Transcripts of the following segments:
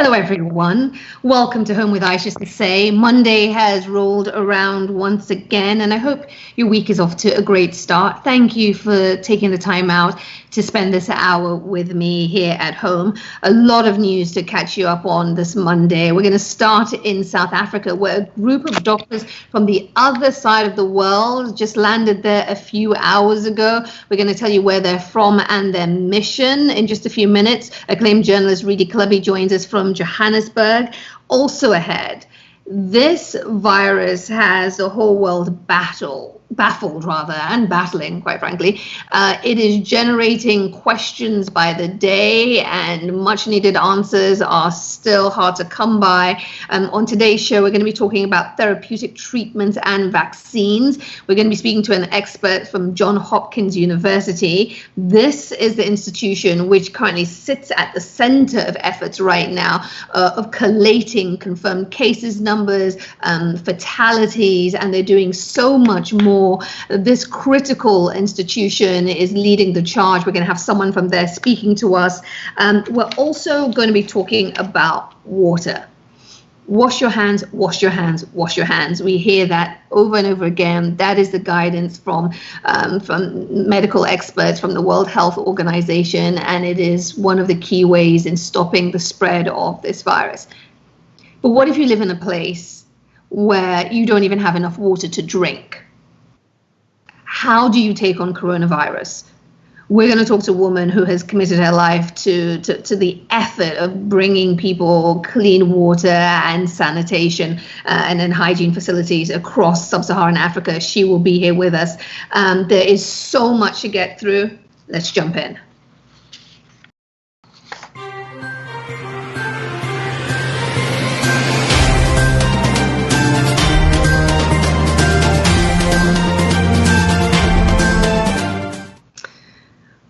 Hello, everyone. Welcome to Home with Isha Sesay. Monday has rolled around once again, and I hope your week is off to a great start. Thank you for taking the time out to spend this hour with me here at home. A lot of news to catch you up on this Monday. We're going to start in South Africa, where a group of doctors from the other side of the world just landed there a few hours ago. We're going to tell you where they're from and their mission in just a few minutes. Acclaimed journalist Redi joins us from Johannesburg. Also ahead, this virus has the whole world baffled, and battling, quite frankly. It is generating questions by the day, and much needed answers are still hard to come by. On today's show, we're going to be talking about therapeutic treatments and vaccines. We're going to be speaking to an expert from Johns Hopkins University. This is the institution which currently sits at the center of efforts right now of collating confirmed cases numbers, fatalities, and they're doing so much more. This critical institution is leading the charge. We're going to have someone from there speaking to us. We're also going to be talking about water. Wash your hands, wash your hands, wash your hands. We hear that over and over again. That is the guidance from medical experts from the World Health Organization, and it is one of the key ways in stopping the spread of this virus. But what if you live in a place where you don't even have enough water to drink? How do you take on coronavirus? We're going to talk to a woman who has committed her life to the effort of bringing people clean water and sanitation and then hygiene facilities across sub-Saharan Africa. She will be here with us. There is so much to get through. Let's jump in.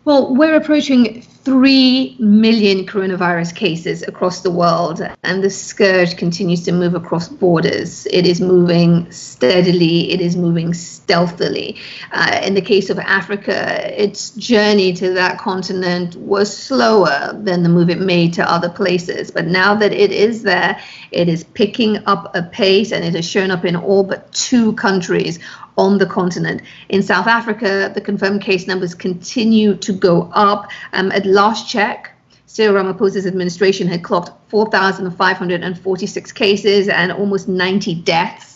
Well, we're approaching 3 million coronavirus cases across the world, and the scourge continues to move across borders. It is moving steadily. It is moving stealthily. In the case of Africa, its journey to that continent was slower than the move it made to other places. But now that it is there, it is picking up a pace, and it has shown up in all but 2 countries on the continent. In South Africa, the confirmed case numbers continue to go up. At last check, Cyril Ramaphosa's administration had clocked 4,546 cases and almost 90 deaths.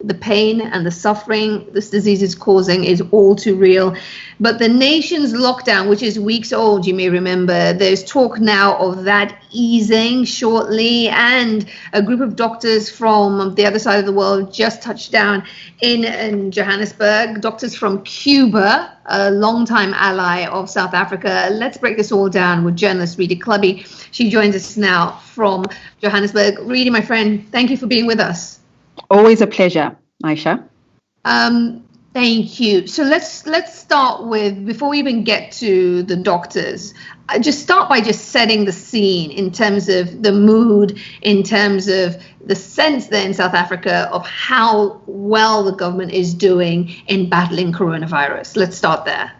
The pain and the suffering this disease is causing is all too real. But the nation's lockdown, which is weeks old, you may remember, there's talk now of that easing shortly. And a group of doctors from the other side of the world just touched down in Johannesburg. Doctors from Cuba, a longtime ally of South Africa. Let's break this all down with journalist Redi Thlabi. She joins us now from Johannesburg. Redi, my friend, thank you for being with us. Always a pleasure, Aisha. Thank you. So let's start with, before we even get to the doctors, just start by just setting the scene in terms of the mood, in terms of the sense there in South Africa of how well the government is doing in battling coronavirus. Let's start there.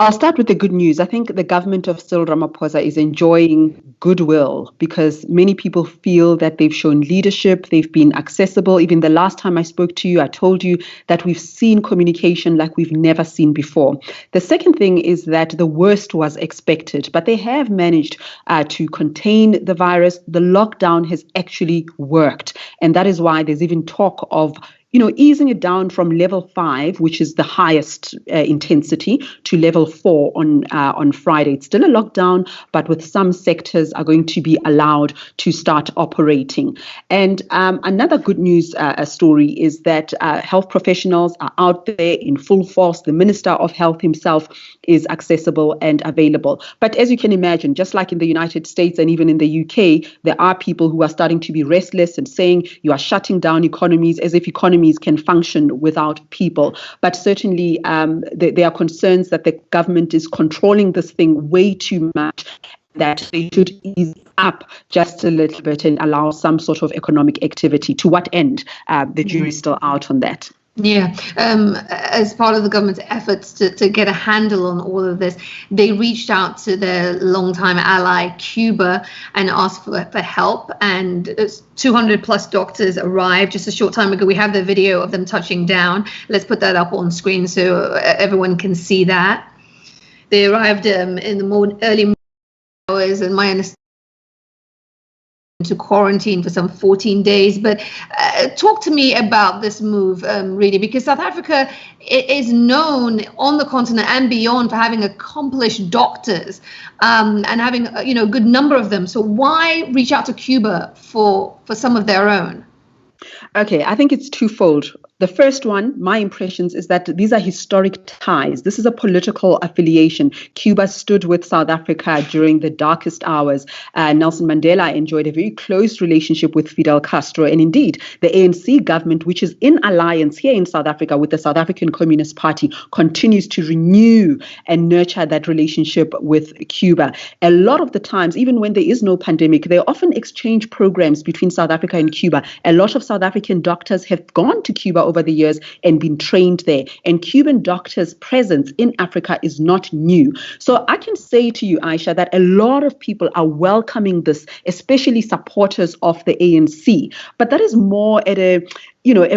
I'll start with the good news. I think the government of Cyril Ramaphosa is enjoying goodwill because many people feel that they've shown leadership, they've been accessible. Even the last time I spoke to you, I told you that we've seen communication like we've never seen before. The second thing is that the worst was expected, but they have managed to contain the virus. The lockdown has actually worked. And that is why there's even talk of easing it down from level 5, which is the highest intensity, to level 4 on Friday. It's still a lockdown, but with some sectors are going to be allowed to start operating. And another good news story is that health professionals are out there in full force. The Minister of Health himself is accessible and available. But as you can imagine, just like in the United States and even in the UK, there are people who are starting to be restless and saying you are shutting down economies, as if economies can function without people. But certainly there are concerns that the government is controlling this thing way too much, that they should ease up just a little bit and allow some sort of economic activity. To what end? The jury's still out on that. Yeah, as part of the government's efforts to get a handle on all of this, they reached out to their longtime ally, Cuba, and asked for help. And 200 plus doctors arrived just a short time ago. We have the video of them touching down. Let's put that up on screen so everyone can see that. They arrived in the early hours, and my understanding to quarantine for some 14 days. But talk to me about this move, Redi, because South Africa is known on the continent and beyond for having accomplished doctors and having a good number of them. So why reach out to Cuba for some of their own? Okay, I think it's twofold. The first one, my impressions, is that these are historic ties. This is a political affiliation. Cuba stood with South Africa during the darkest hours. Nelson Mandela enjoyed a very close relationship with Fidel Castro. And indeed, the ANC government, which is in alliance here in South Africa with the South African Communist Party, continues to renew and nurture that relationship with Cuba. A lot of the times, even when there is no pandemic, they often exchange programs between South Africa and Cuba. A lot of South African doctors have gone to Cuba over the years and been trained there. And Cuban doctors' presence in Africa is not new. So I can say to you, Aisha, that a lot of people are welcoming this, especially supporters of the ANC. But that is more at a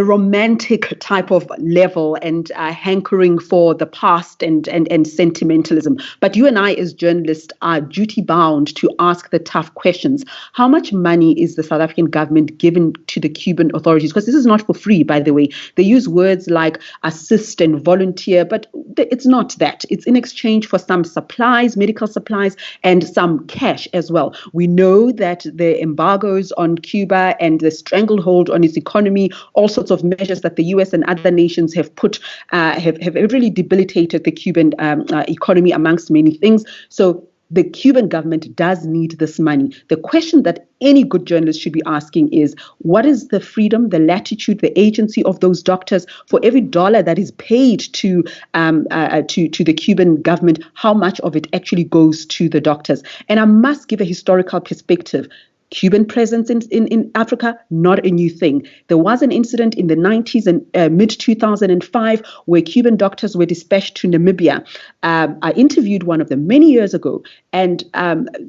romantic type of level and hankering for the past and sentimentalism. But you and I as journalists are duty bound to ask the tough questions. How much money is the South African government giving to the Cuban authorities? Because this is not for free, by the way. They use words like assist and volunteer, but it's not that. It's in exchange for some supplies, medical supplies, and some cash as well. We know that the embargoes on Cuba and the stranglehold on its economy, all sorts of measures that the US and other nations have put, have really debilitated the Cuban economy, amongst many things. So the Cuban government does need this money. The question that any good journalist should be asking is, what is the freedom, the latitude, the agency of those doctors? For every dollar that is paid to the Cuban government, how much of it actually goes to the doctors? And I must give a historical perspective. Cuban presence in Africa, not a new thing. There was an incident in the 90s and mid-2005 where Cuban doctors were dispatched to Namibia. I interviewed one of them many years ago, and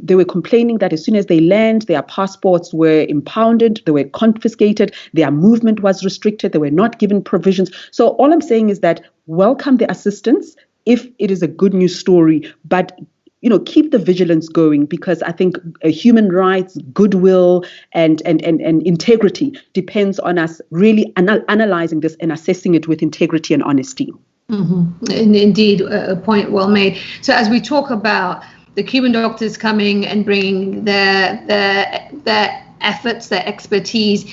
they were complaining that as soon as they land, their passports were impounded, they were confiscated, their movement was restricted, they were not given provisions. So all I'm saying is that welcome the assistance if it is a good news story, but keep the vigilance going, because I think human rights, goodwill, and integrity depends on us really analyzing this and assessing it with integrity and honesty. Mm-hmm. Indeed, a point well made. So as we talk about the Cuban doctors coming and bringing their efforts, their expertise,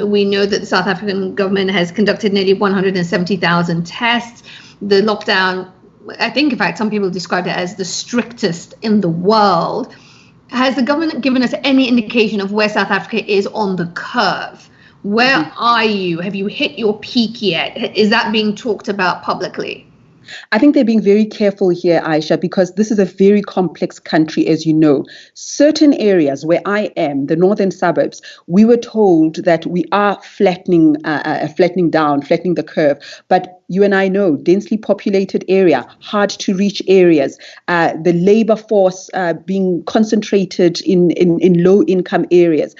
we know that the South African government has conducted nearly 170,000 tests. The lockdown, I think, in fact, some people described it as the strictest in the world. Has the government given us any indication of where South Africa is on the curve? Where are you? Have you hit your peak yet? Is that being talked about publicly? I think they're being very careful here, Aisha, because this is a very complex country, as you know. Certain areas where I am, the northern suburbs, we were told that we are flattening the curve. But you and I know, densely populated area, hard to reach areas, the labor force being concentrated in low income areas.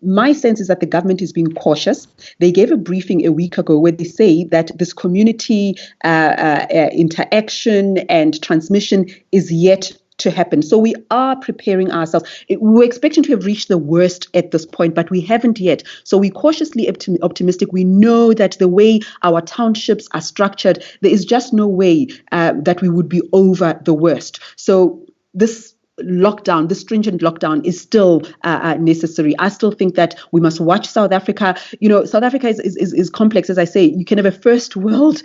My sense is that the government is being cautious. They gave a briefing a week ago where they say that this community interaction and transmission is yet to happen. So we are preparing ourselves. We were expecting to have reached the worst at this point, but we haven't yet. So we're cautiously optimistic. We know that the way our townships are structured, there is just no way that we would be over the worst. So this stringent lockdown is still necessary. I still think that we must watch South Africa. South Africa is complex, as I say. You can have a first world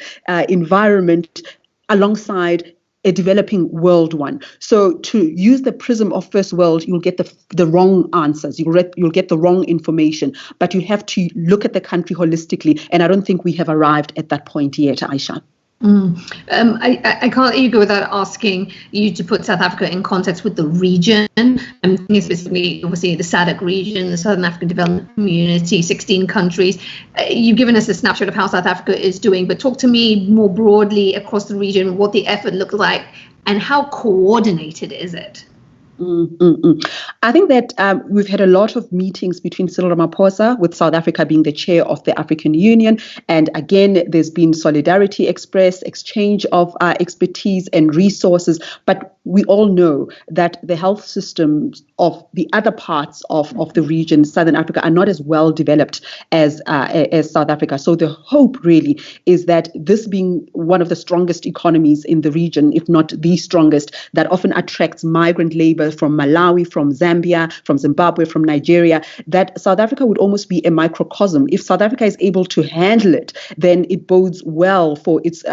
environment alongside a developing world one. So to use the prism of first world, you'll get the wrong answers. You'll get the wrong information. But you have to look at the country holistically. And I don't think we have arrived at that point yet, Aisha. I can't let you go without asking you to put South Africa in context with the region. I'm thinking specifically, obviously, the SADC region, the Southern African Development Community, 16 countries. You've given us a snapshot of how South Africa is doing, but talk to me more broadly across the region, what the effort looks like and how coordinated is it? I think that we've had a lot of meetings between Cyril Ramaphosa, with South Africa being the chair of the African Union. And again, there's been solidarity expressed, exchange of expertise and resources. But we all know that the health systems of the other parts of the region, Southern Africa, are not as well developed as South Africa. So the hope really is that this being one of the strongest economies in the region, if not the strongest, that often attracts migrant labor from Malawi, from Zambia, from Zimbabwe, from Nigeria, that South Africa would almost be a microcosm. If South Africa is able to handle it, then it bodes well for its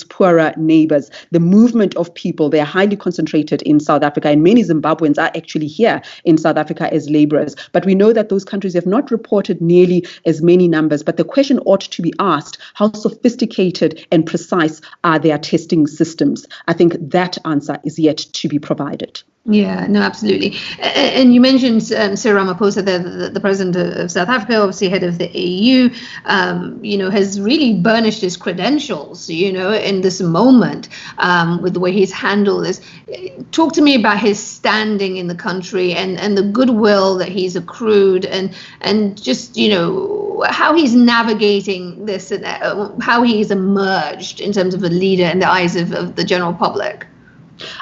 poorer neighbors. The movement of people, they are highly concentrated in South Africa, and many Zimbabweans are actually here in South Africa as laborers. But we know that those countries have not reported nearly as many numbers. But the question ought to be asked, how sophisticated and precise are their testing systems? I think that answer is yet to be provided. Yeah, no, absolutely. And you mentioned Cyril Ramaphosa, the president of South Africa, obviously head of the AU, has really burnished his credentials, in this moment with the way he's handled this. Talk to me about his standing in the country and the goodwill that he's accrued and just, how he's navigating this and how he's emerged in terms of a leader in the eyes of the general public.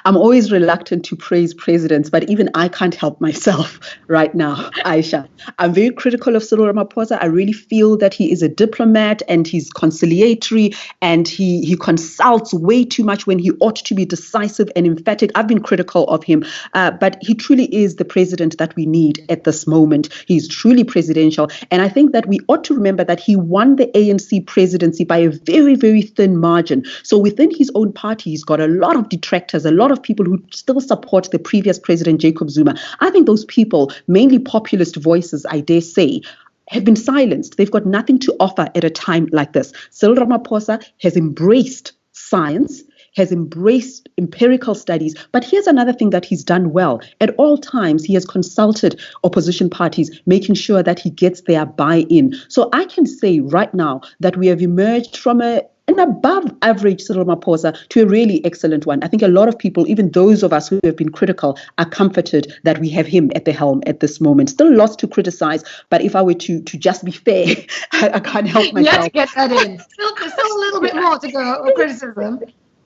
I'm always reluctant to praise presidents, but even I can't help myself right now, Aisha. I'm very critical of Cyril Ramaphosa. I really feel that he is a diplomat and he's conciliatory and he consults way too much when he ought to be decisive and emphatic. I've been critical of him, but he truly is the president that we need at this moment. He's truly presidential. And I think that we ought to remember that he won the ANC presidency by a very, very thin margin. So within his own party, he's got a lot of detractors, a lot of people who still support the previous president, Jacob Zuma. I think those people, mainly populist voices, I dare say, have been silenced. They've got nothing to offer at a time like this. Cyril Ramaphosa has embraced science, has embraced empirical studies. But here's another thing that he's done well. At all times, he has consulted opposition parties, making sure that he gets their buy-in. So I can say right now that we have emerged from an above average Cyril Ramaphosa to a really excellent one. I think a lot of people, even those of us who have been critical, are comforted that we have him at the helm at this moment. Still lots to criticize, but if I were to just be fair, I can't help myself. You have to get that in. Still a little bit more to go of criticism.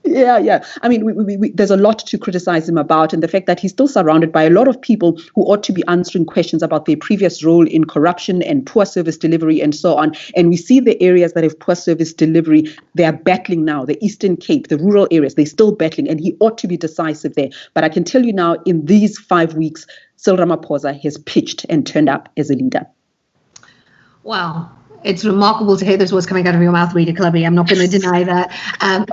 Yeah. I mean, there's a lot to criticize him about, and the fact that he's still surrounded by a lot of people who ought to be answering questions about their previous role in corruption and poor service delivery and so on. And we see the areas that have poor service delivery, they are battling now. The Eastern Cape, the rural areas, they're still battling, and he ought to be decisive there. But I can tell you now, in these 5 weeks, Cyril Ramaphosa has pitched and turned up as a leader. Wow. It's remarkable to hear those words coming out of your mouth, Redi Thlabi. I'm not going to deny that.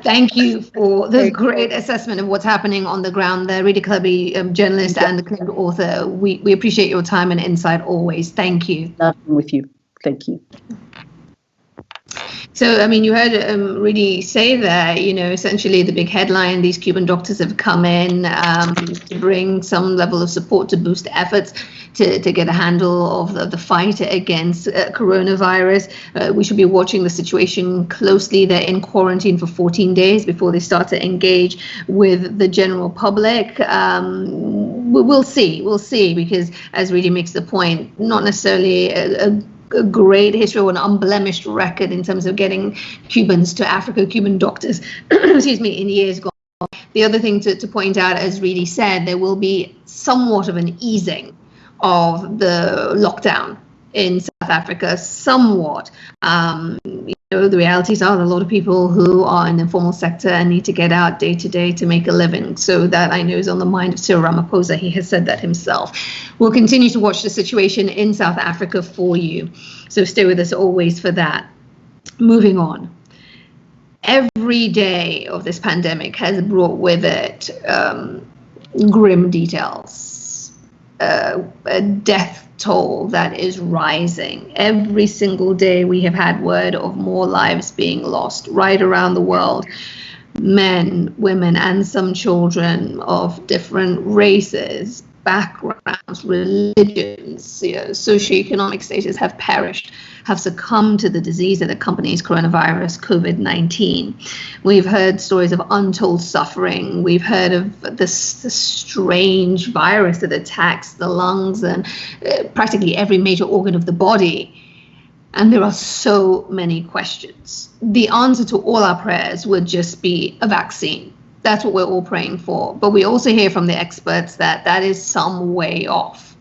Thank you for the great assessment of what's happening on the ground there. Redi Thlabi, journalist and acclaimed author. We appreciate your time and insight always. Thank you. Nothing with you. Thank you. So, I mean, you heard Redi say that, essentially the big headline, these Cuban doctors have come in to bring some level of support to boost efforts to get a handle of the fight against coronavirus. We should be watching the situation closely. They're in quarantine for 14 days before they start to engage with the general public. We'll see, because as Redi makes the point, not necessarily a great history or an unblemished record in terms of getting Cubans to Africa, Cuban doctors, in years gone. The other thing to point out, as Redi said, there will be somewhat of an easing of the lockdown in South Africa, somewhat. The realities are that a lot of people who are in the informal sector and need to get out day to day to make a living. So that, I know, is on the mind of Cyril Ramaphosa. He has said that himself. We'll continue to watch the situation in South Africa for you. So stay with us always for that. Moving on. Every day of this pandemic has brought with it grim details. a death toll that is rising. Every single day we have had word of more lives being lost right around the world. Men, women, and some children of different races, backgrounds, religions, socioeconomic status have perished, have succumbed to the disease that accompanies coronavirus, COVID-19. We've heard stories of untold suffering. We've heard of this strange virus that attacks the lungs and practically every major organ of the body. And there are so many questions. The answer to all our prayers would just be a vaccine. That's what we're all praying for. But we also hear from the experts that that is some way off.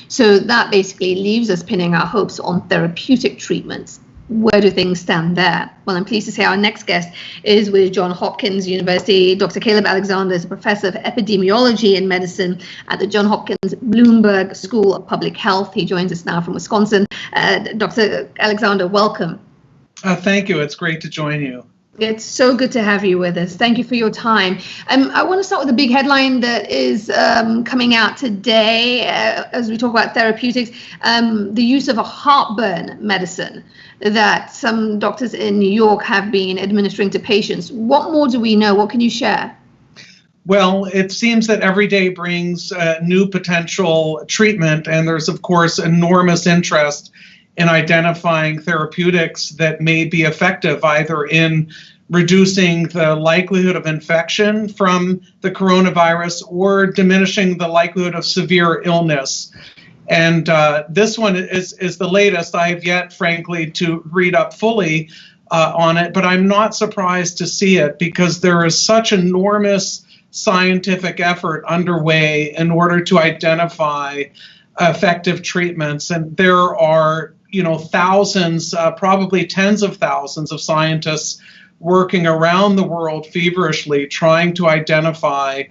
So that basically leaves us pinning our hopes on therapeutic treatments. Where do things stand there? Well, I'm pleased to say our next guest is with Johns Hopkins University. Dr. Caleb Alexander is a professor of epidemiology and medicine at the Johns Hopkins Bloomberg School of Public Health. He joins us now from Wisconsin. Dr. Alexander, welcome. Thank you. It's great to join you. It's so good to have you with us. Thank you for your time. I want to start with a big headline that is coming out today as we talk about therapeutics, the use of a heartburn medicine that some doctors in New York have been administering to patients. What more do we know? What can you share? Well, it seems that every day brings new potential treatment, and there's, of course, enormous interest in identifying therapeutics that may be effective either in reducing the likelihood of infection from the coronavirus or diminishing the likelihood of severe illness. And this one is the latest. I have yet, frankly, to read up fully on it, but I'm not surprised to see it because there is such enormous scientific effort underway in order to identify effective treatments. And there are thousands, probably tens of thousands of scientists working around the world feverishly trying to identify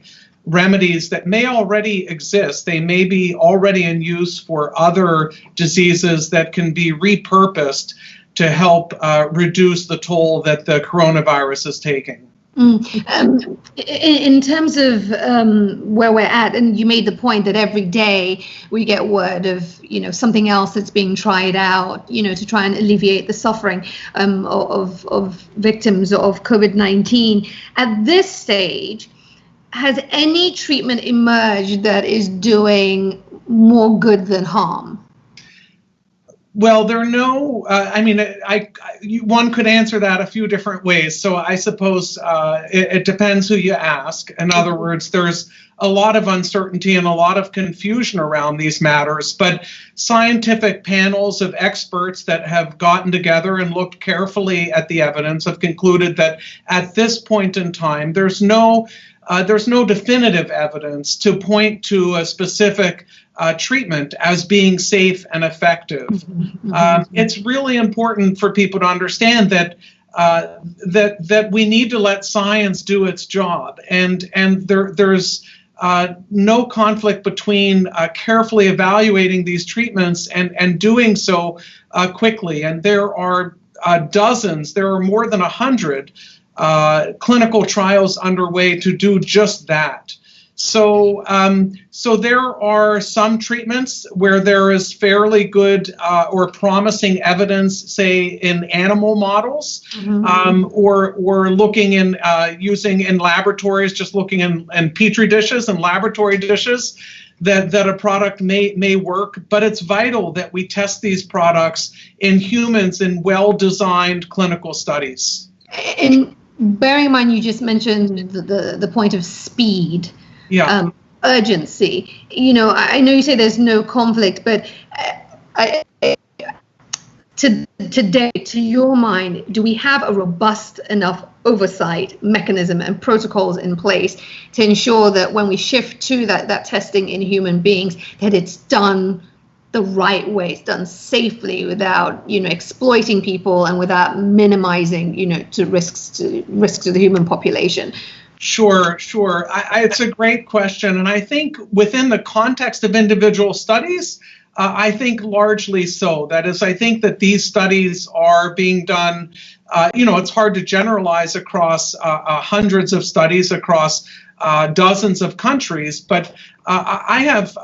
remedies that may already exist. They may be already in use for other diseases that can be repurposed to help reduce the toll that the coronavirus is taking. In terms of where we're at, and you made the point that every day we get word of something else that's being tried out, to try and alleviate the suffering of victims of COVID-19. At this stage, has any treatment emerged that is doing more good than harm? Well, there are no, one could answer that a few different ways. So I suppose it depends who you ask. In other words, there's a lot of uncertainty and a lot of confusion around these matters. But scientific panels of experts that have gotten together and looked carefully at the evidence have concluded that at this point in time, there's no definitive evidence to point to a specific treatment as being safe and effective. It's really important for people to understand that that we need to let science do its job, and there's no conflict between carefully evaluating these treatments and doing so quickly. And there are dozens, there are more than 100 clinical trials underway to do just that. So there are some treatments where there is fairly good or promising evidence, say in animal models, or looking in using in laboratories, just looking in petri dishes and laboratory dishes, that a product may work. But it's vital that we test these products in humans in well-designed clinical studies. And bearing in mind, you just mentioned the point of speed. Yeah. Urgency. I know you say there's no conflict, but today, to your mind, do we have a robust enough oversight mechanism and protocols in place to ensure that when we shift to that testing in human beings, that it's done the right way, it's done safely without, exploiting people and without minimizing, to risks to the human population? Sure. It's a great question. And I think within the context of individual studies, I think largely so. That is, I think that these studies are being done it's hard to generalize across hundreds of studies across dozens of countries, but I have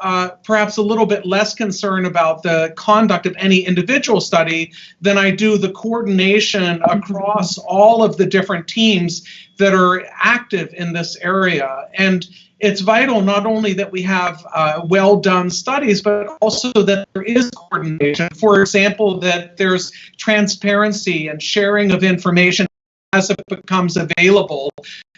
perhaps a little bit less concern about the conduct of any individual study than I do the coordination across all of the different teams that are active in this area. And it's vital not only that we have well-done studies, but also that there is coordination. For example, that there's transparency and sharing of information as it becomes available.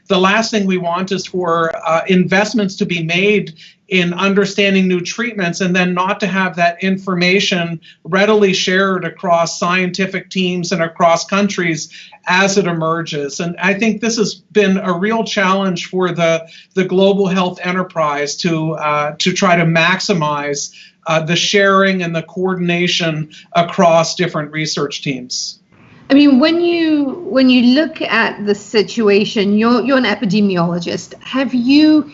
The last thing we want is for investments to be made in understanding new treatments and then not to have that information readily shared across scientific teams and across countries as it emerges. And I think this has been a real challenge for the global health enterprise to try to maximize the sharing and the coordination across different research tems. I mean, when you look at the situation, you're an epidemiologist. Have you?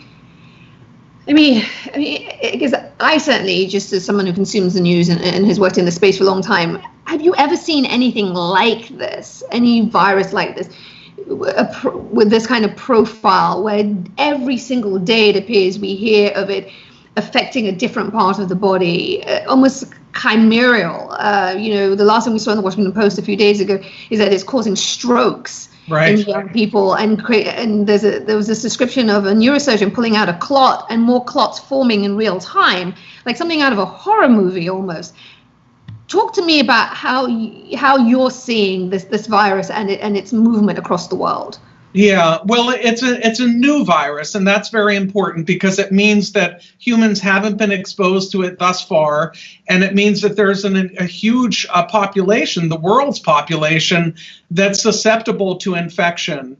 I mean, because I certainly, just as someone who consumes the news and has worked in the space for a long time, have you ever seen anything like this? Any virus like this, with this kind of profile, where every single day it appears we hear of it affecting a different part of the body, almost chimeral. The last thing we saw in the Washington Post a few days ago is that it's causing strokes in young people, and there was this description of a neurosurgeon pulling out a clot and more clots forming in real time, like something out of a horror movie almost. Talk to me about how you're seeing this virus and its movement across the world. Yeah, well, it's a new virus, and that's very important because it means that humans haven't been exposed to it thus far, and it means that there's a huge population, the world's population, that's susceptible to infection.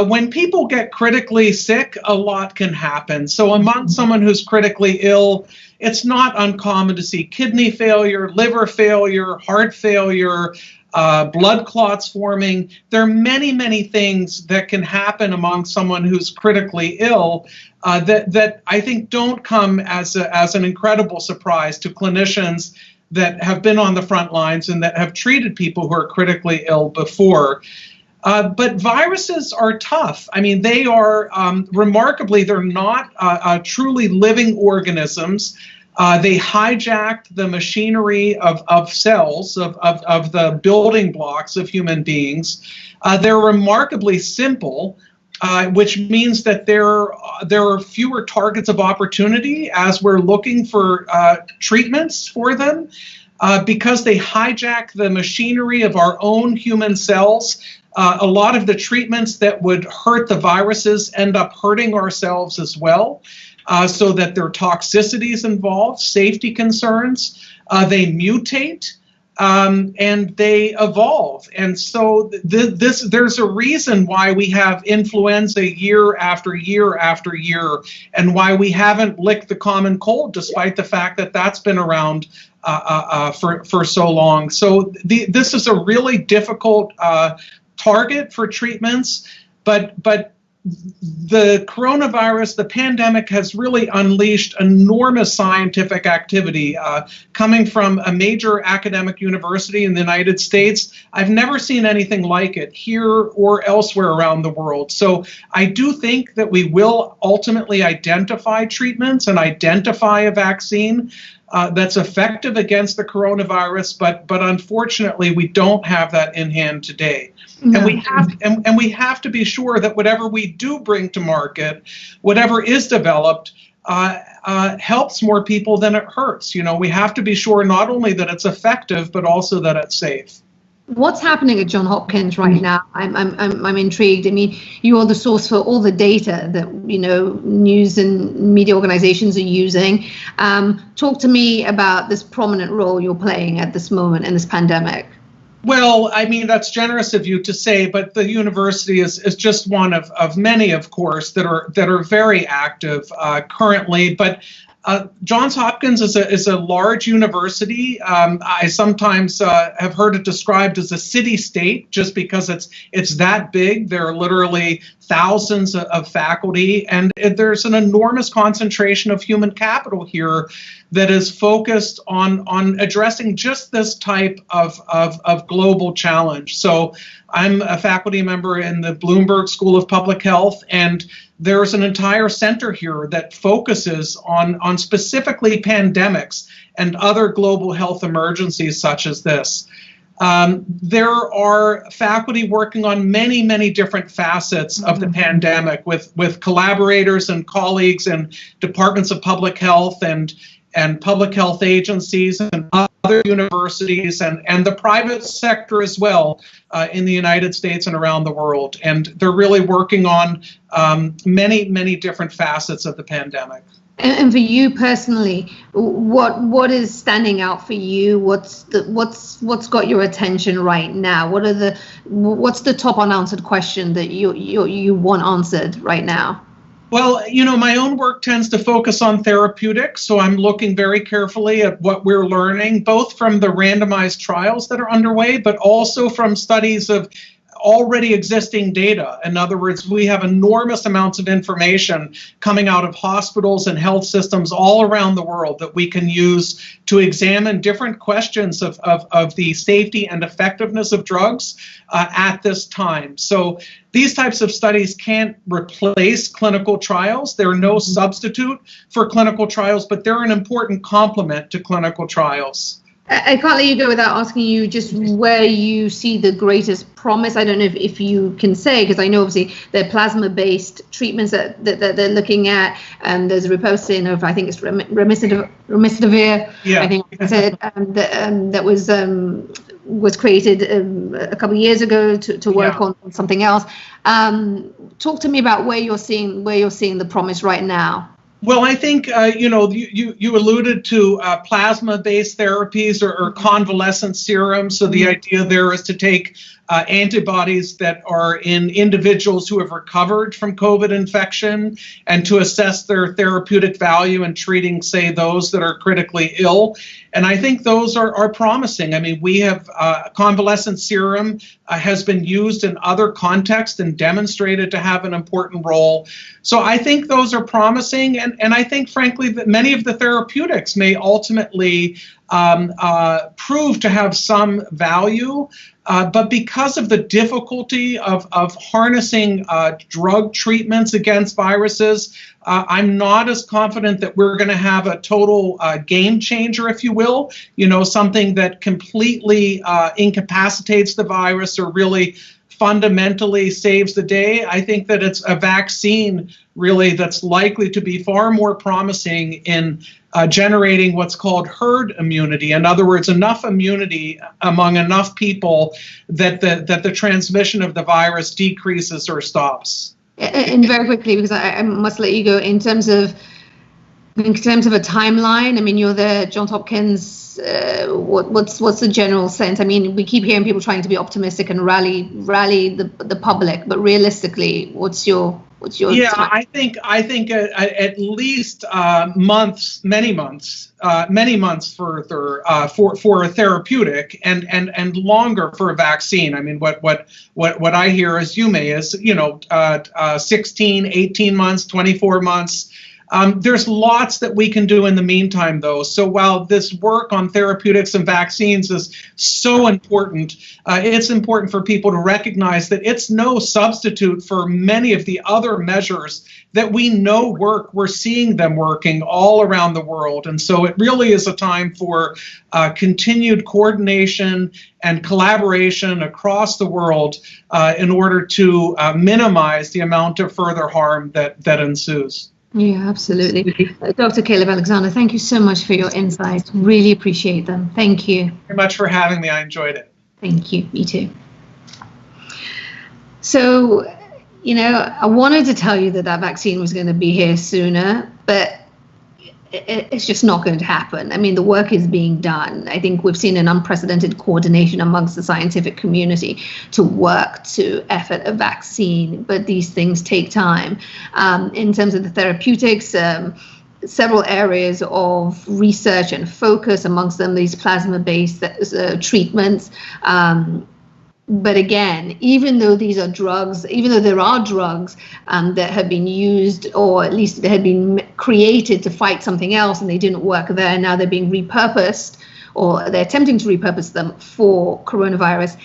When people get critically sick, a lot can happen. So among someone who's critically ill, it's not uncommon to see kidney failure, liver failure, heart failure, blood clots forming. There are many, many things that can happen among someone who's critically ill that I think don't come as an incredible surprise to clinicians that have been on the front lines and that have treated people who are critically ill before. But viruses are tough. I mean, they are remarkably, they're not truly living organisms. They hijacked the machinery of cells, of the building blocks of human beings. They're remarkably simple, which means that there are fewer targets of opportunity as we're looking for treatments for them. Because they hijack the machinery of our own human cells, a lot of the treatments that would hurt the viruses end up hurting ourselves as well. So that there are toxicities involved, safety concerns, they mutate, and they evolve. And so there's a reason why we have influenza year after year after year, and why we haven't licked the common cold, despite the fact that that's been around for so long. So this is a really difficult target for treatments, but the coronavirus, the pandemic, has really unleashed enormous scientific activity coming from a major academic university in the United States. I've never seen anything like it here or elsewhere around the world. So I do think that we will ultimately identify treatments and identify a vaccine that's effective against the coronavirus, but unfortunately we don't have that in hand today. No. And we have to be sure that whatever we do bring to market, whatever is developed, helps more people than it hurts. We have to be sure not only that it's effective, but also that it's safe. What's happening at Johns Hopkins right now? I'm intrigued. I mean, you are the source for all the data that news and media organizations are using. Talk to me about this prominent role you're playing at this moment in this pandemic. Well, I mean, that's generous of you to say, but the university is just one of many, of course, that are very active currently. But Johns Hopkins is a large university. I sometimes have heard it described as a city-state, just because it's that big. There are literally thousands of faculty, and there's an enormous concentration of human capital here that is focused on addressing just this type of global challenge. So I'm a faculty member in the Bloomberg School of Public Health, and there's an entire center here that focuses on specifically pandemics and other global health emergencies such as this. There are faculty working on many, many different facets of the pandemic with collaborators and colleagues in departments of public health and public health agencies and other universities and the private sector as well in the United States and around the world. And they're really working on many, many different facets of the pandemic. And for you personally, what is standing out for you? What's got your attention right now? What's the top unanswered question that you want answered right now? Well, my own work tends to focus on therapeutics, so I'm looking very carefully at what we're learning, both from the randomized trials that are underway, but also from studies of already existing data. In other words, we have enormous amounts of information coming out of hospitals and health systems all around the world that we can use to examine different questions of the safety and effectiveness of drugs at this time. So these types of studies can't replace clinical trials. They're no substitute for clinical trials, but they're an important complement to clinical trials. I can't let you go without asking you just where you see the greatest promise. I don't know if you can say, because I know obviously they're plasma-based treatments that they're looking at. There's repurposing of, I think it's remdesivir. Yeah. I think I said that was created a couple of years ago to work on something else. Talk to me about where you're seeing the promise right now. Well, I think, you alluded to plasma-based therapies or convalescent serums. So the idea there is to take antibodies that are in individuals who have recovered from COVID infection and to assess their therapeutic value in treating, say, those that are critically ill. And I think those are promising. I mean, we have convalescent serum has been used in other contexts and demonstrated to have an important role. So I think those are promising. And I think, frankly, that many of the therapeutics may ultimately prove to have some value. But because of the difficulty of harnessing drug treatments against viruses, I'm not as confident that we're going to have a total game changer, if you will, something that completely incapacitates the virus or really fundamentally saves the day. I think that it's a vaccine really that's likely to be far more promising in generating what's called herd immunity. In other words, enough immunity among enough people that the transmission of the virus decreases or stops. And very quickly, because I must let you go, in terms of a timeline, I mean, you're there, Johns Hopkins, what's the general sense? I mean, we keep hearing people trying to be optimistic and rally the public, but realistically, what's your yeah, time? I think at least many months further for a therapeutic and longer for a vaccine. I mean, what I hear as you may is 16, 18 months, 24 months. There's lots that we can do in the meantime, though. So while this work on therapeutics and vaccines is so important, it's important for people to recognize that it's no substitute for many of the other measures that we know work. We're seeing them working all around the world. And so it really is a time for continued coordination and collaboration across the world in order to minimize the amount of further harm that ensues. Yeah, absolutely. Dr. Caleb Alexander, thank you so much for your insights. Really appreciate them. Thank you. Thank you very much for having me. I enjoyed it. Thank you. Me too. So, I wanted to tell you that vaccine was going to be here sooner, but it's just not going to happen. I mean, the work is being done. I think we've seen an unprecedented coordination amongst the scientific community to work to effort a vaccine, but these things take time. In terms of the therapeutics, several areas of research and focus, amongst them these plasma-based treatments. But again, even though these are drugs, even though there are drugs that have been used, or at least they had been created to fight something else and they didn't work there, now they're being repurposed, or they're attempting to repurpose them for coronavirus,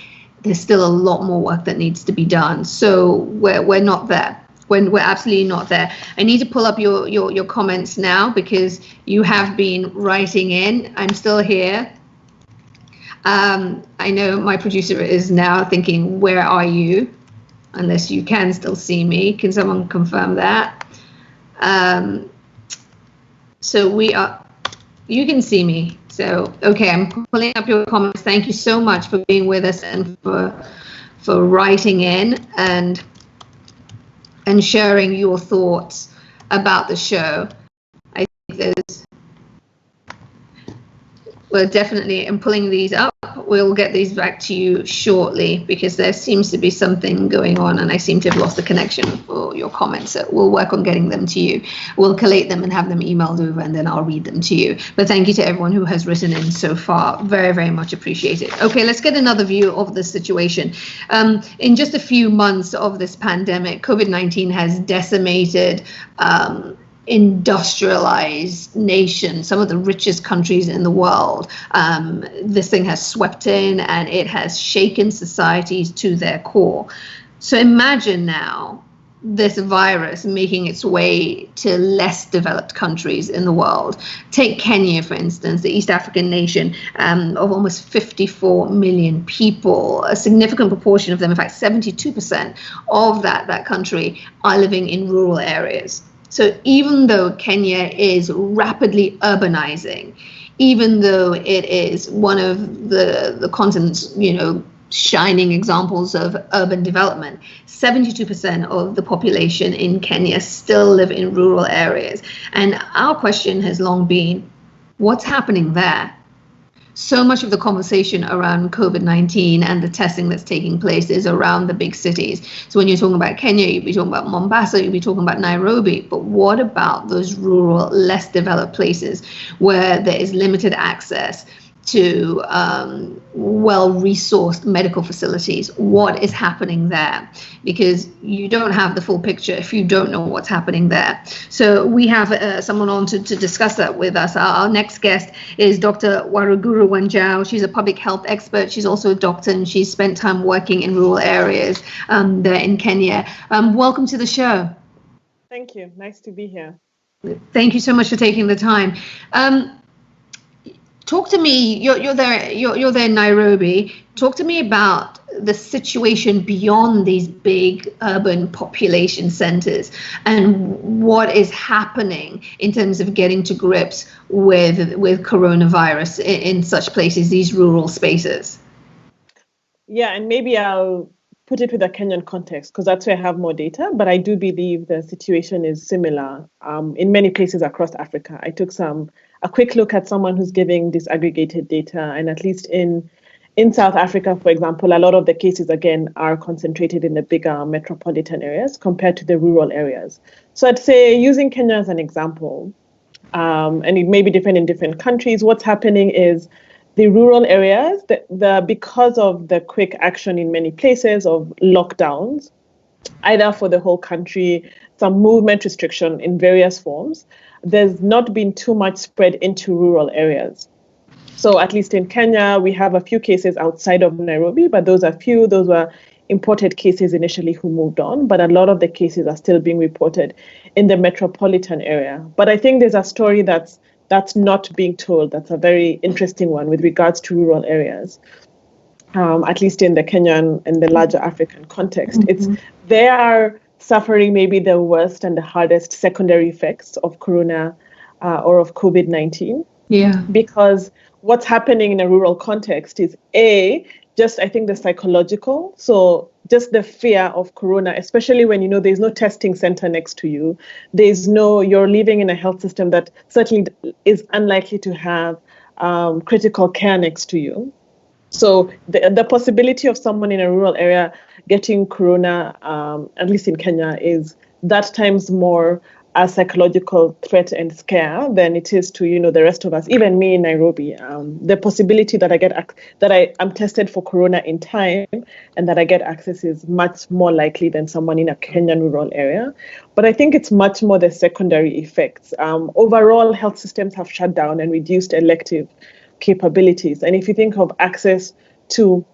there's still a lot more work that needs to be done. So we're not there. We're absolutely not there. I need to pull up your comments now because you have been writing in. I'm still here. I know my producer is now thinking, where are you? Unless you can still see me. Can someone confirm that? So you can see me. So, okay, I'm pulling up your comments. Thank you so much for being with us and for writing in and sharing your thoughts about the show. I think we're definitely, I'm pulling these up. We'll get these back to you shortly because there seems to be something going on and I seem to have lost the connection for your comments. So we'll work on getting them to you. We'll collate them and have them emailed over and then I'll read them to you. But thank you to everyone who has written in so far. Very, very much appreciated. Okay, let's get another view of the situation. In just a few months of this pandemic, COVID-19 has decimated industrialized nations, some of the richest countries in the world. This thing has swept in and it has shaken societies to their core. So imagine now this virus making its way to less developed countries in the world. Take Kenya, for instance, the East African nation of almost 54 million people. A significant proportion of them, in fact, 72% of that country are living in rural areas. So even though Kenya is rapidly urbanizing, even though it is one of the continent's, shining examples of urban development, 72% of the population in Kenya still live in rural areas. And our question has long been, what's happening there? So much of the conversation around COVID-19 and the testing that's taking place is around the big cities. So when you're talking about Kenya, you'd be talking about Mombasa, you'd be talking about Nairobi. But what about those rural, less developed places where there is limited access to well-resourced medical facilities? What is happening there? Because you don't have the full picture if you don't know what's happening there. So we have someone on to discuss that with us. Our next guest is Dr. Waruguru Wanjau. She's a public health expert. She's also a doctor, and she's spent time working in rural areas there in Kenya. Welcome to the show. Thank you. Nice to be here. Thank you so much for taking the time. Talk to me. You're there in Nairobi. Talk to me about the situation beyond these big urban population centers and what is happening in terms of getting to grips with coronavirus in such places, these rural spaces. Yeah, and maybe I'll put it with a Kenyan context because that's where I have more data. But I do believe the situation is similar in many places across Africa. I took a quick look at someone who's giving disaggregated data, and at least in South Africa, for example, a lot of the cases, again, are concentrated in the bigger metropolitan areas compared to the rural areas. So I'd say, using Kenya as an example, and it may be different in different countries, what's happening is the rural areas, because of the quick action in many places of lockdowns, either for the whole country, some movement restriction in various forms, there's not been too much spread into rural areas. So at least in Kenya, we have a few cases outside of Nairobi, but those are few. Those were imported cases initially who moved on, but a lot of the cases are still being reported in the metropolitan area. But I think there's a story that's not being told. That's a very interesting one with regards to rural areas, at least in the Kenyan and the larger African context. Mm-hmm. They are suffering maybe the worst and the hardest secondary effects of corona or of COVID-19. Yeah. Because what's happening in a rural context is just I think the psychological. So just the fear of corona, especially when there's no testing center next to you. You're living in a health system that certainly is unlikely to have critical care next to you. So the possibility of someone in a rural area getting corona, at least in Kenya, is that times more a psychological threat and scare than it is to the rest of us. Even me in Nairobi, the possibility that I'm tested for corona in time and that I get access is much more likely than someone in a Kenyan rural area. But I think it's much more the secondary effects. Overall, health systems have shut down and reduced elective capabilities. And if you think of access to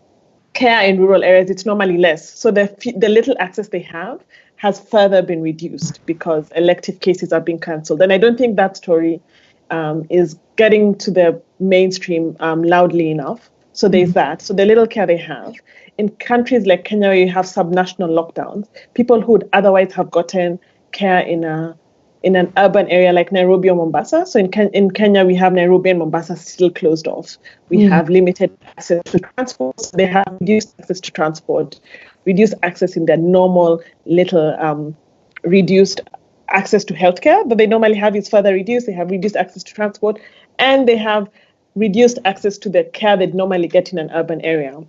care in rural areas, it's normally less. So the little access they have has further been reduced because elective cases are being cancelled. And I don't think that story is getting to the mainstream loudly enough. So there's that. So the little care they have. In countries like Kenya, where you have subnational lockdowns, people who would otherwise have gotten care in an urban area like Nairobi or Mombasa. So in Kenya, we have Nairobi and Mombasa still closed off. We have limited access to transport. So they have reduced access to transport, reduced access in their normal little reduced access to healthcare that they normally have is further reduced. They have reduced access to transport, and they have reduced access to the care they'd normally get in an urban area.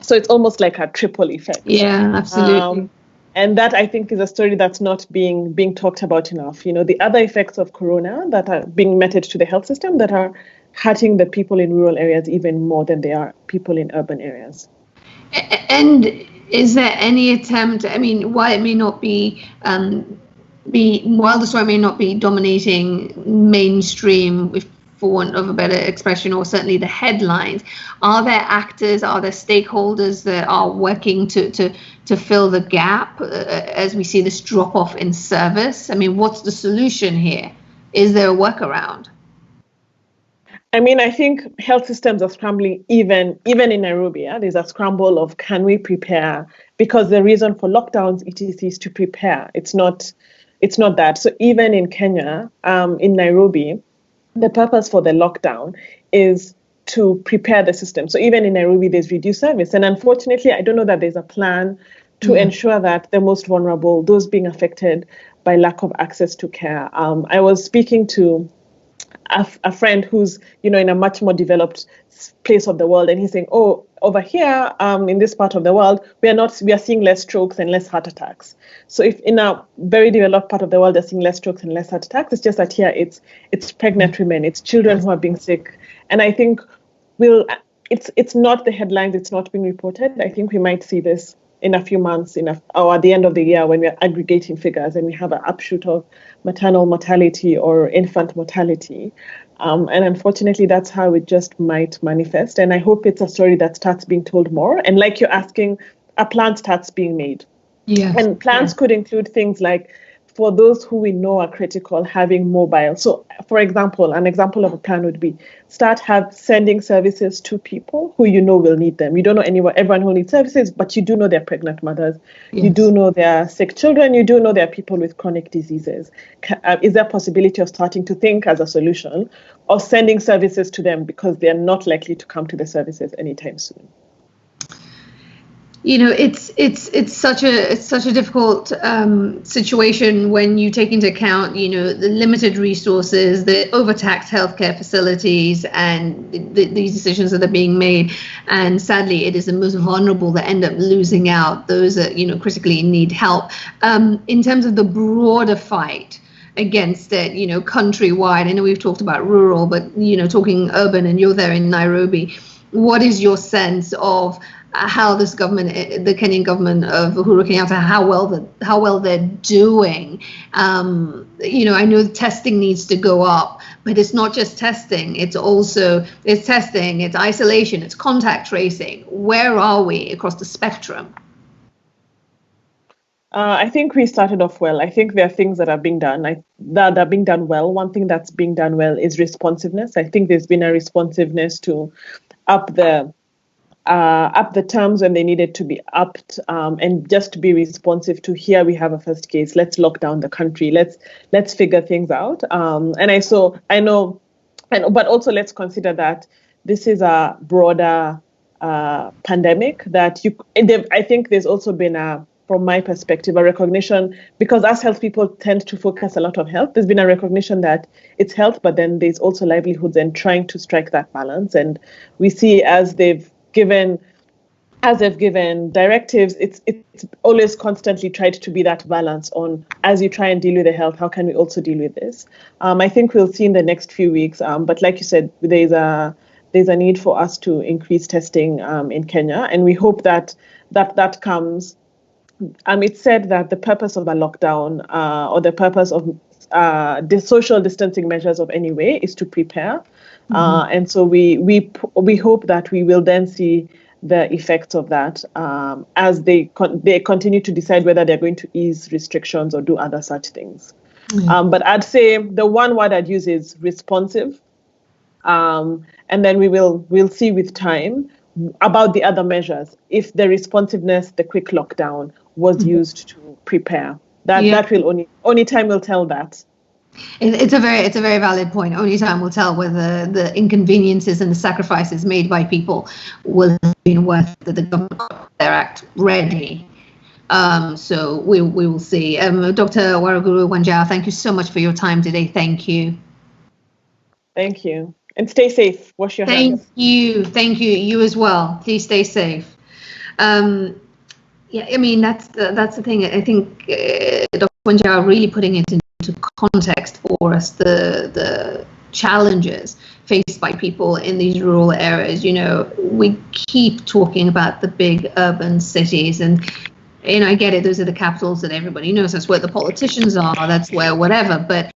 So it's almost like a triple effect. Yeah, absolutely. And that, I think, is a story that's not being talked about enough. The other effects of corona that are being meted to the health system that are hurting the people in rural areas even more than they are people in urban areas. And is there any attempt, I mean, while it may not while the story may not be dominating mainstream, for want of a better expression, or certainly the headlines, are there actors, are there stakeholders that are working to fill the gap as we see this drop off in service? I mean, what's the solution here? Is there a workaround? I mean, I think health systems are scrambling even in Nairobi. There's a scramble of can we prepare? Because the reason for lockdowns, etc., is to prepare. It's not that. So even in Kenya, in Nairobi, the purpose for the lockdown is to prepare the system. So even in Nairobi, there's reduced service. And unfortunately, I don't know that there's a plan to ensure that the most vulnerable, those being affected by lack of access to care. I was speaking to a friend who's, in a much more developed place of the world, and he's saying, over here, in this part of the world, we are seeing less strokes and less heart attacks. So if in a very developed part of the world, they're seeing less strokes and less heart attacks, it's just that here it's pregnant women, it's children who are being sick. And I think it's not the headlines, it's not being reported. I think we might see this in a few months, or at the end of the year when we're aggregating figures and we have an upshoot of maternal mortality or infant mortality. And unfortunately, that's how it just might manifest. And I hope it's a story that starts being told more. And like you're asking, a plan starts being made. Yes. And plans could include things like, for those who we know are critical, having mobile. So, for example, an example of a plan would be sending services to people who will need them. You don't know everyone who needs services, but you do know they're pregnant mothers. Yes. You do know they're sick children. You do know there are people with chronic diseases. Is there a possibility of starting to think as a solution of sending services to them because they're not likely to come to the services anytime soon? It's such a difficult situation when you take into account, the limited resources, the overtaxed healthcare facilities, and these decisions that are being made. And sadly, it is the most vulnerable that end up losing out, those that, critically need help. In terms of the broader fight against it, countrywide, I know we've talked about rural, but, talking urban, and you're there in Nairobi, what is your sense of how this government, the Kenyan government of Uhuru Kenyatta, how well they're doing? I know the testing needs to go up, but it's not just testing. It's testing, it's isolation, it's contact tracing. Where are we across the spectrum? I think we started off well. I think there are things that are being done that are being done well. One thing that's being done well is responsiveness. I think there's been a responsiveness to up the terms when they needed to be upped, and just to be responsive to, here we have a first case, let's lock down the country, let's figure things out. But also let's consider that this is a broader pandemic that I think there's also been from my perspective, a recognition, because us health people tend to focus a lot on health. There's been a recognition that it's health, but then there's also livelihoods, and trying to strike that balance. And we see as they've given directives, it's always constantly tried to be that balance on, as you try and deal with the health, how can we also deal with this? I think we'll see in the next few weeks. But like you said, there's a need for us to increase testing in Kenya, and we hope that comes. It's said that the purpose of a lockdown or the purpose of the social distancing measures of any way is to prepare. And so we hope that we will then see the effects of that as they continue to decide whether they're going to ease restrictions or do other such things. But I'd say the one word I'd use is responsive. And then we'll see with time about the other measures. If the responsiveness, the quick lockdown was used to prepare, that will only time will tell that. It's a very valid point. Only time will tell whether the inconveniences and the sacrifices made by people will have been worth the government got their act ready. So we will see. Dr. Waruguru Wanjau, thank you so much for your time today. Thank you. Thank you. And stay safe. Wash your hands. Thank you. You as well. Please stay safe. Yeah, I mean, that's the thing. I think Dr. Wanjau really putting it into context for us, the challenges faced by people in these rural areas. You know, we keep talking about the big urban cities, and you know, I get it. Those are the capitals that everybody knows. That's where the politicians are. That's where whatever. But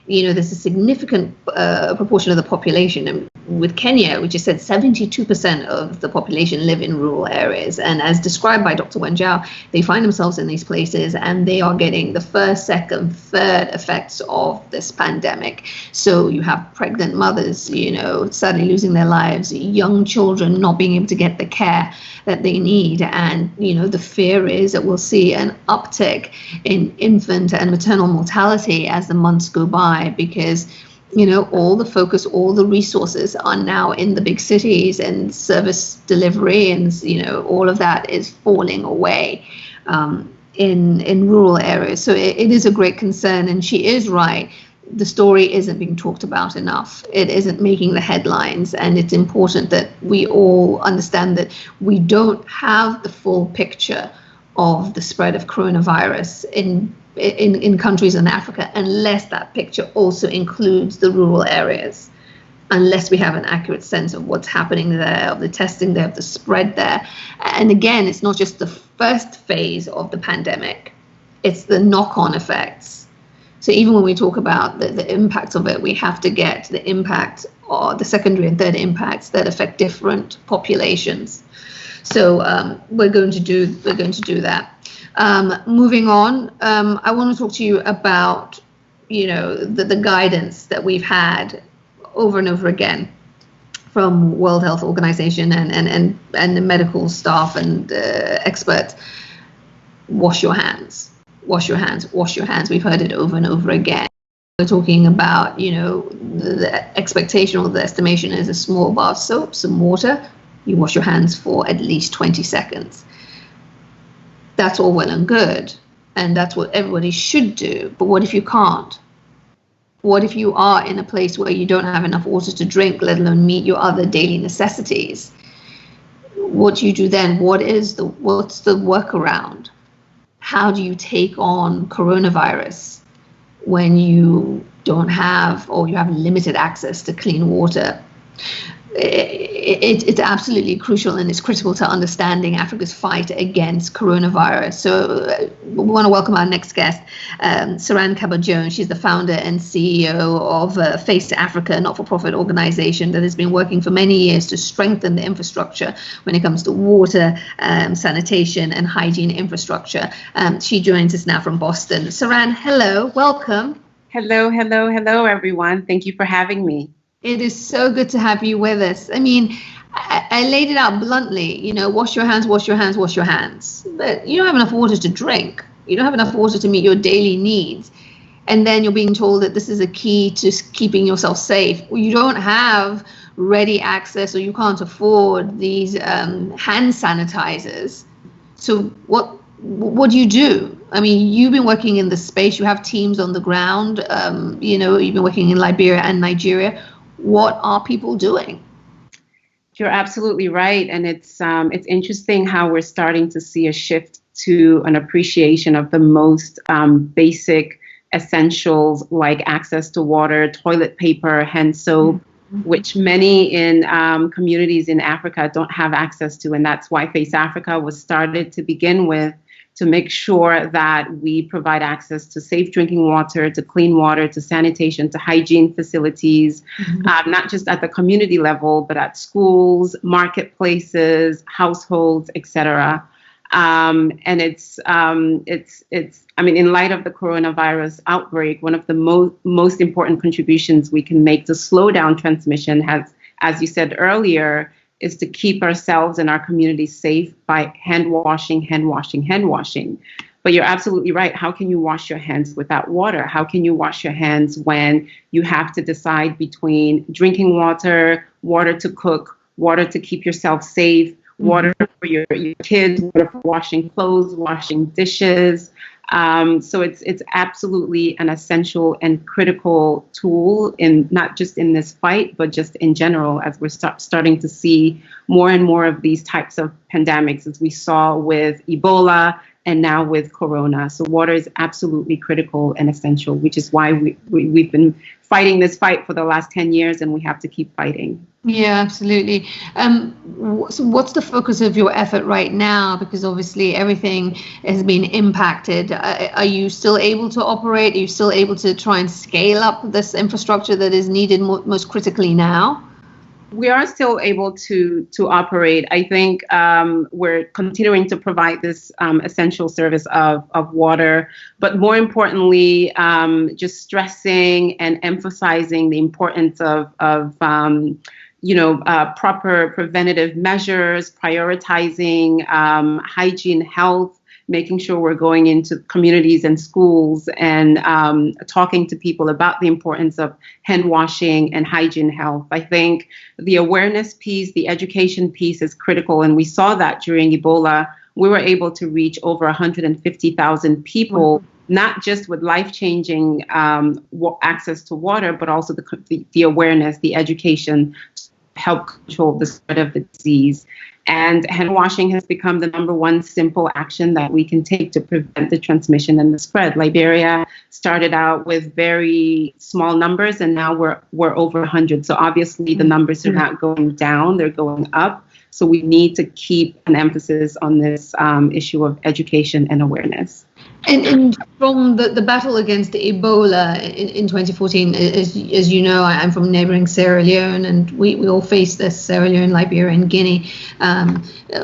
you know, there's a significant proportion of the population. And with Kenya, which is said 72% of the population live in rural areas. And as described by Dr. Wanjau, they find themselves in these places and they are getting the first, second, third effects of this pandemic. So you have pregnant mothers, you know, suddenly losing their lives, young children not being able to get the care that they need. And, you know, the fear is that we'll see an uptick in infant and maternal mortality as the months go by, because you know, all the focus, all the resources are now in the big cities, and service delivery and, you know, all of that is falling away in rural areas. So it is a great concern, and she is right. The story isn't being talked about enough. It isn't making the headlines, and it's important that we all understand that we don't have the full picture of the spread of coronavirus in countries in Africa unless that picture also includes the rural areas, unless we have an accurate sense of what's happening there, of the testing there, of the spread there. And again, it's not just the first phase of the pandemic, it's the knock-on effects. So even when we talk about the impacts of it, we have to get the impact or the secondary and third impacts that affect different populations. So we're going to do that. Moving on, I want to talk to you about, you know, the guidance that we've had over and over again from World Health Organization and the medical staff and experts. Wash your hands, wash your hands, wash your hands. We've heard it over and over again. We're talking about, you know, the expectation or the estimation is a small bar of soap, some water. You wash your hands for at least 20 seconds. That's all well and good, and that's what everybody should do. But what if you can't? What if you are in a place where you don't have enough water to drink, let alone meet your other daily necessities? What do you do then? What's the workaround? How do you take on coronavirus when you don't have, or you have limited access to clean water? It's absolutely crucial, and it's critical to understanding Africa's fight against coronavirus. So we want to welcome our next guest, Saran Kaba. She's the founder and CEO of Face Africa, a not-for-profit organization that has been working for many years to strengthen the infrastructure when it comes to water, sanitation, and hygiene infrastructure. She joins us now from Boston. Saran, hello, welcome. Hello, everyone. Thank you for having me. It is so good to have you with us. I mean, I laid it out bluntly, you know, wash your hands, wash your hands, wash your hands. But you don't have enough water to drink. You don't have enough water to meet your daily needs. And then you're being told that this is a key to keeping yourself safe. You don't have ready access, or you can't afford these hand sanitizers. So what do you do? I mean, you've been working in the space. You have teams on the ground. You know, you've been working in Liberia and Nigeria. What are people doing? You're absolutely right. And it's interesting how we're starting to see a shift to an appreciation of the most basic essentials like access to water, toilet paper, hand soap, which many in communities in Africa don't have access to. And that's why Face Africa was started to begin with, to make sure that we provide access to safe drinking water, to clean water, to sanitation, to hygiene facilities, not just at the community level, but at schools, marketplaces, households, etc. And it's I mean, in light of the coronavirus outbreak, one of the most important contributions we can make to slow down transmission has, as you said earlier, is to keep ourselves and our communities safe by hand washing. But you're absolutely right. How can you wash your hands without water? How can you wash your hands when you have to decide between drinking water, water to cook, water to keep yourself safe, water for your kids, water for washing clothes, washing dishes? So it's absolutely an essential and critical tool in not just in this fight, but just in general, as we're starting to see more and more of these types of pandemics, as we saw with Ebola and now with Corona. So water is absolutely critical and essential, which is why we've been fighting this fight for the last 10 years, and we have to keep fighting. Yeah, absolutely. So what's the focus of your effort right now? Because obviously everything has been impacted. Are you still able to operate? Are you still able to try and scale up this infrastructure that is needed most critically now? We are still able to operate. I think we're continuing to provide this essential service of water, but more importantly, just stressing and emphasizing the importance of proper preventative measures, prioritizing hygiene, health, making sure we're going into communities and schools and talking to people about the importance of hand washing and hygiene health. I think the awareness piece, the education piece is critical. And we saw that during Ebola. We were able to reach over 150,000 people, not just with life-changing access to water, but also the awareness, the education to help control the spread of the disease. And hand washing has become the number one simple action that we can take to prevent the transmission and the spread. Liberia started out with very small numbers, and now we're over 100. So obviously the numbers are not going down, they're going up. So we need to keep an emphasis on this issue of education and awareness. And from the battle against Ebola in 2014, as you know, I'm from neighboring Sierra Leone, and we all faced this, Sierra Leone, Liberia, and Guinea,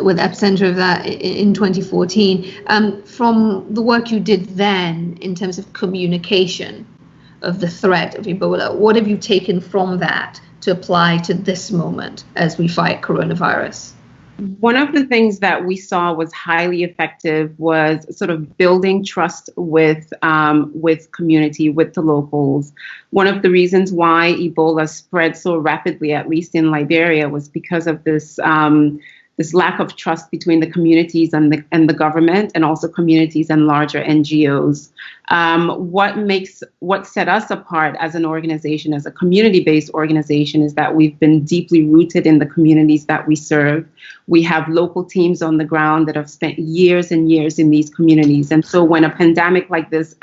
with the epicenter of that in 2014. From the work you did then in terms of communication of the threat of Ebola, what have you taken from that to apply to this moment as we fight coronavirus? One of the things that we saw was highly effective was sort of building trust with community, with the locals. One of the reasons why Ebola spread so rapidly, at least in Liberia, was because of this lack of trust between the communities and the government, and also communities and larger NGOs. What set us apart as an organization, as a community-based organization, is that we've been deeply rooted in the communities that we serve. We have local teams on the ground that have spent years and years in these communities. And so when a pandemic like this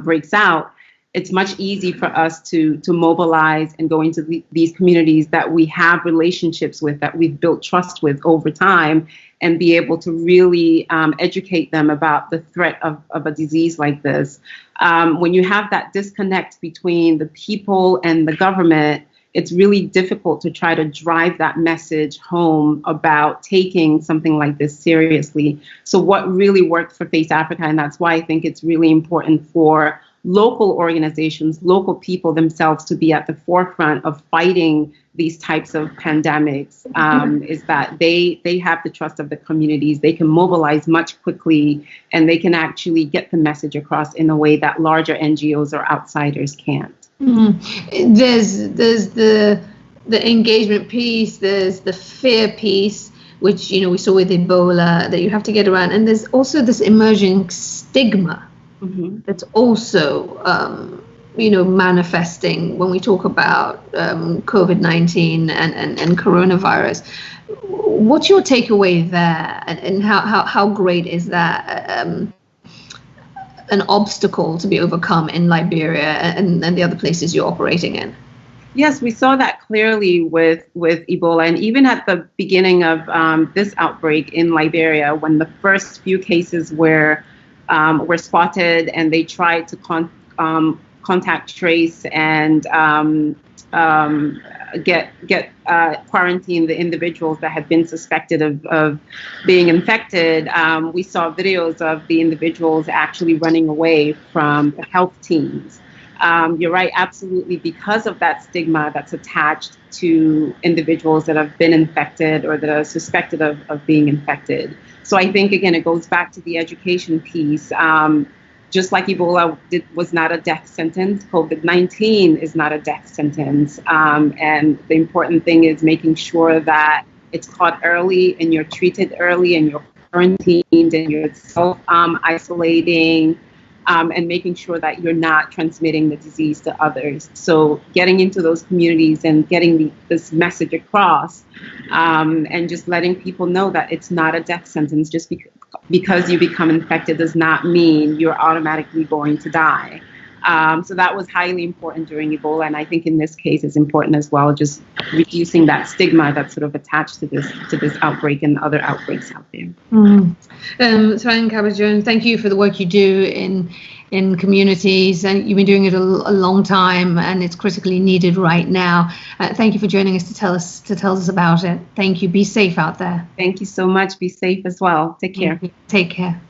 breaks out, it's much easier for us to mobilize and go into these communities that we have relationships with, that we've built trust with over time, and be able to really educate them about the threat of a disease like this. When you have that disconnect between the people and the government, it's really difficult to try to drive that message home about taking something like this seriously. So what really worked for Face Africa, and that's why I think it's really important for local organizations, local people themselves to be at the forefront of fighting these types of pandemics, is that they have the trust of the communities. They can mobilize much quickly, and they can actually get the message across in a way that larger NGOs or outsiders can't. Mm-hmm. There's the engagement piece, there's the fear piece, which we saw with Ebola, that you have to get around, and there's also this emerging stigma. Mm-hmm. That's also, manifesting when we talk about COVID-19 and coronavirus. What's your takeaway there, and how great is that an obstacle to be overcome in Liberia and the other places you're operating in? Yes, we saw that clearly with Ebola, and even at the beginning of this outbreak in Liberia, when the first few cases were were spotted, and they tried to contact trace and quarantine the individuals that had been suspected of being infected. We saw videos of the individuals actually running away from the health teams. You're right, absolutely, because of that stigma that's attached to individuals that have been infected or that are suspected of being infected. So I think, again, it goes back to the education piece. Just like Ebola was not a death sentence, COVID-19 is not a death sentence. And the important thing is making sure that it's caught early and you're treated early and you're quarantined and you're self-isolating. And making sure that you're not transmitting the disease to others. So getting into those communities and getting this message across, and just letting people know that it's not a death sentence. Just because you become infected does not mean you're automatically going to die. So that was highly important during Ebola, and I think in this case it's important as well, just reducing that stigma that's sort of attached to this outbreak and other outbreaks out there. Saran Kaba-Jones, thank you for the work you do in communities, and you've been doing it a long time, and it's critically needed right now. Thank you for joining us to tell us about it. Thank you. Be safe out there. Thank you so much. Be safe as well. Take care. Take care.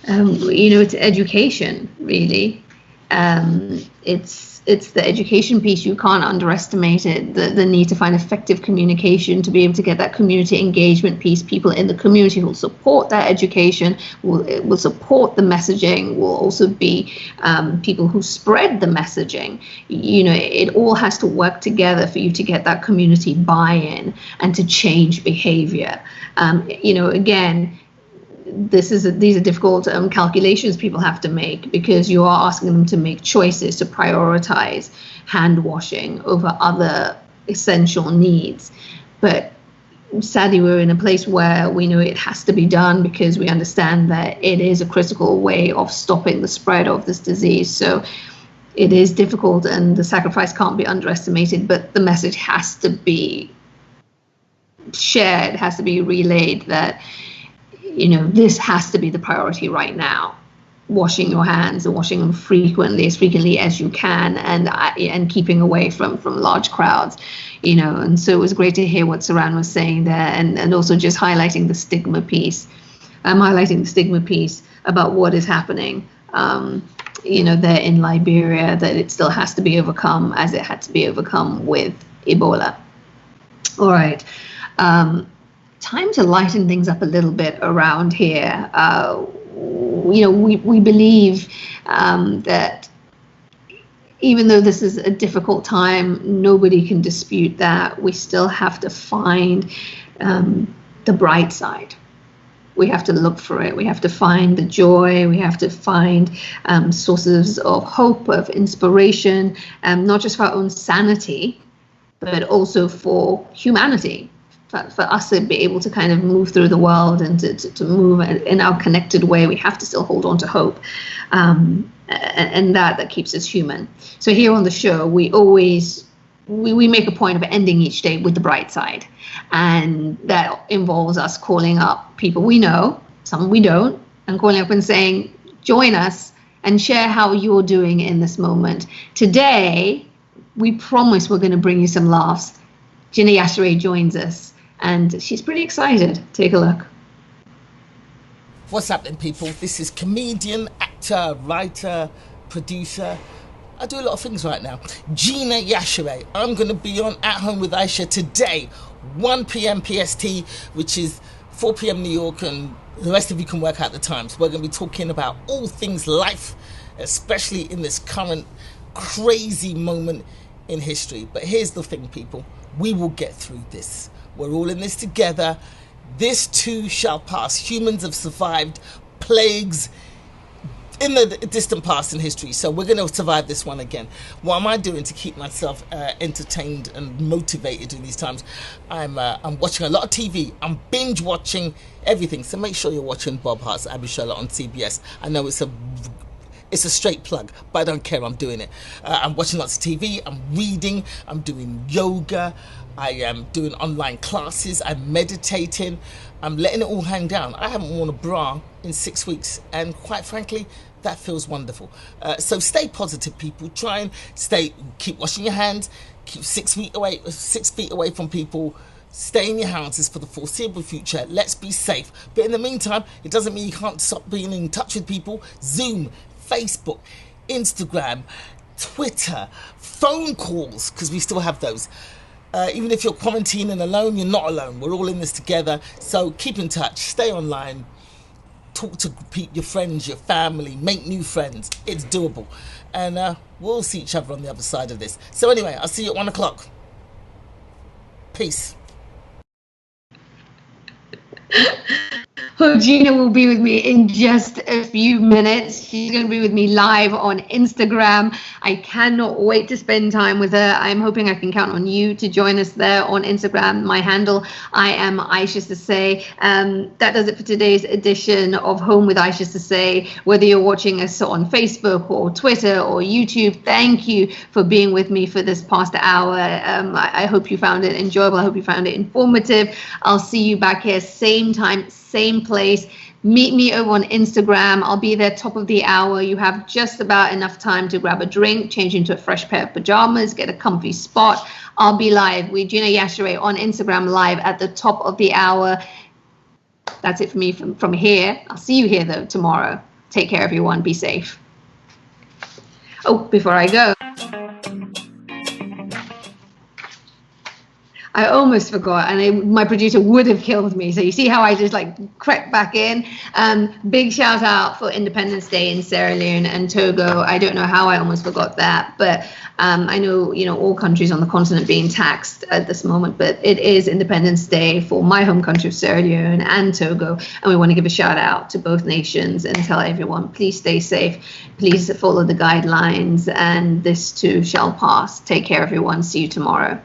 It's education, really. It's the education piece. You can't underestimate it. The need to find effective communication to be able to get that community engagement piece. People in the community will support that education, will support the messaging, will also be people who spread the messaging. It all has to work together for you to get that community buy-in and to change behavior. Again, these are difficult calculations people have to make, because you are asking them to make choices to prioritize hand washing over other essential needs. But sadly, we're in a place where we know it has to be done, because we understand that it is a critical way of stopping the spread of this disease. So it is difficult, and the sacrifice can't be underestimated, but the message has to be shared, has to be relayed that this has to be the priority right now. Washing your hands and washing them as frequently as you can, and keeping away from large crowds, And so it was great to hear what Saran was saying there, and also just highlighting the stigma piece. About what is happening, there in Liberia, that it still has to be overcome as it had to be overcome with Ebola. All right. Time to lighten things up a little bit around here. We believe that even though this is a difficult time, nobody can dispute that. We still have to find the bright side. We have to look for it. We have to find the joy. We have to find sources of hope, of inspiration, not just for our own sanity, but also for humanity. For us to be able to kind of move through the world and to move in our connected way, we have to still hold on to hope, and that keeps us human. So here on the show, we make a point of ending each day with the bright side, and that involves us calling up people we know, some we don't, and calling up and saying, join us and share how you're doing in this moment. Today, we promise we're going to bring you some laughs. GINA YASHERE joins us, and she's pretty excited. Take a look. What's happening, people? This is comedian, actor, writer, producer. I do a lot of things right now. GINA YASHERE. I'm going to be on At Home with Isha today, 1 p.m. PST, which is 4 p.m. New York, and the rest of you can work out the times. We're going to be talking about all things life, especially in this current crazy moment in history. But here's the thing, people. We will get through this. We're all in this together. This too shall pass. Humans have survived plagues in the distant past in history, so we're going to survive this one again. What am I doing to keep myself entertained and motivated in these times? I'm watching a lot of TV. I'm binge watching everything. So make sure you're watching Bob Hart's Abishola on CBS. I know it's It's a straight plug, but I don't care. I'm doing it. I'm watching lots of TV. I'm reading. I'm doing yoga. I am doing online classes. I'm meditating. I'm letting it all hang down. I haven't worn a bra in 6 weeks, and quite frankly, that feels wonderful. So stay positive, people. Try and keep washing your hands. Keep 6 feet away from people. Stay in your houses for the foreseeable future. Let's be safe. But in the meantime, it doesn't mean you can't stop being in touch with people. Zoom, Facebook, Instagram, Twitter, phone calls, because we still have those. Even if you're quarantining alone, you're not alone. We're all in this together. So keep in touch. Stay online. Talk to your friends, your family. Make new friends. It's doable. And we'll see each other on the other side of this. So anyway, I'll see you at 1 o'clock. Peace. GINA will be with me in just a few minutes. She's going to be with me live on Instagram. I cannot wait to spend time with her. I'm hoping I can count on you to join us there on Instagram. My handle, I am Isha Sesay. That does it for today's edition of Home with Isha Sesay. Whether you're watching us on Facebook or Twitter or YouTube, thank you for being with me for this past hour. I hope you found it enjoyable. I hope you found it informative. I'll see you back here same time, same place. Meet me over on Instagram. I'll be there top of the hour. You have just about enough time to grab a drink, change into a fresh pair of pajamas, get a comfy spot. I'll be live with GINA YASHERE on Instagram live at the top of the hour. That's it for me from here. I'll see you here though tomorrow. Take care, everyone. Be safe. Oh, before I go, I almost forgot, and my producer would have killed me. So you see how I just crept back in. Big shout out for Independence Day in Sierra Leone and Togo. I don't know how I almost forgot that, but I know all countries on the continent being taxed at this moment, but it is Independence Day for my home country of Sierra Leone and Togo, and we want to give a shout out to both nations and tell everyone, please stay safe, please follow the guidelines, and this too shall pass. Take care, everyone. See you tomorrow.